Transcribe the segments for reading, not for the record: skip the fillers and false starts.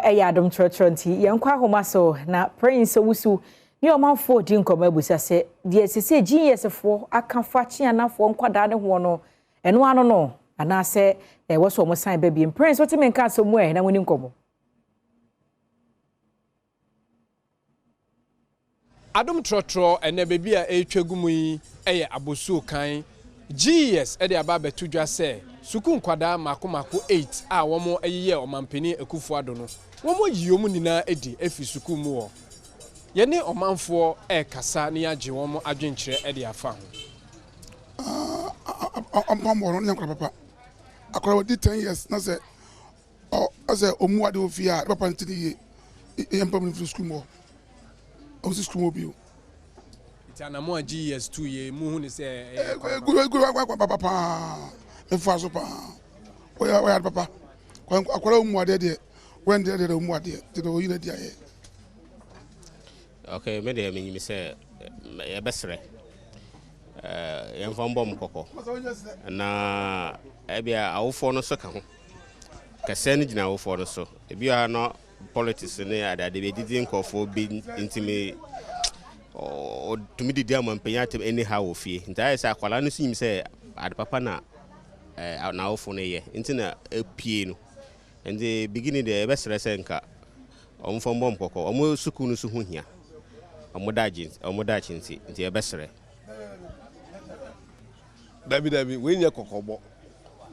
Adom Trotro nti yenkwa homa so na Prince Owusu ni omanfo di nkoma abusa se de sese GES fo aka fa Chiana fo nkwada ne ho no eno ano no ana se wo so mo sign baby Prince what me nka so mu na woni nkomo Adom Trotro ene baby a etwagumu yi eye abosu kan GES e de aba betudwa se suku nkwada mako 8 a womo eyiye omampeni ekufu ado no womo yiyomu nina edi efi suku mu wo yene omanfo kasa ne yage womo adwenkyere e de afa ho amamoro ne nkra papa akora wadi 10 years na se omu ade ofia papa ntini yempam ni suku mu o si suku mu bio itana mo GES 2 ye mu hu ni se papa me faso pa oya papa akwara omu ade de when de omu ade de o yina dia ye okay me de me say e besre yem fam bom kokko na e bia awofo no so ka ho kase ne gina awofo no so e bia no politics ne adade be didi nkofo be intime o tumi didi amampanya tem anyhow ofie ntai say akwala no sim say ade papa na awofo no ye ntina epie no and the beginning the best resenka fam bom kokko omo suku no so ho hia omodachi nti e besere Dabi we nya kokobo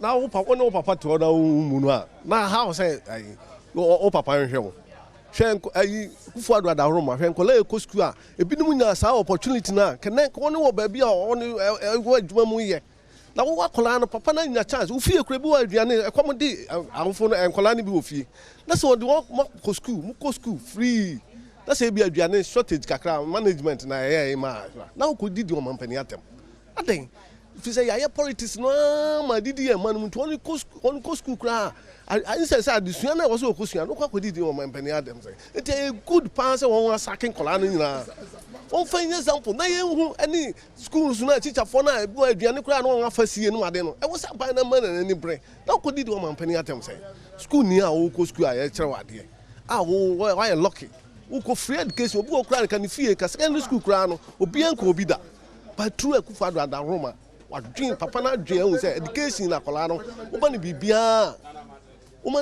na wo papa no papa to na mu no a na how say o papa nhwe wo hwen kufu adu da roma hwen kola e ko school a ebinum nya sa opportunity na kene ko ne wo ba bia o ne adwuma mu ye na wo akola no papa na nya chance wo fie kura bi wo aduane e kom di awofo no enkola ne bi wo fie na so de wo ko school free na say bi aduane shortage kakra management na ma na wo ko didi wo mampani atem aden fi say ya politics no ma didi e man muntu on ko school kra I say adisua na wo so ko sua no ko didi wo mampani atem say it a good pass won sakin kola no nyina on fa example na ye hu any schools na teacher for na bi aduane kra na won afasie no ade no e wo sa ban na man na ni bre na ko didi wo mampani atem say school ni a wo ko school a ye kire wade wo why lucky uko free education obi okura kan fie ka secondary school kura no obi anko obi da but true akufa do ada Roma wadwin papa na dwen hu say education na kola no wo ma ni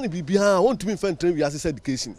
bibia won tumi fan train wi assess education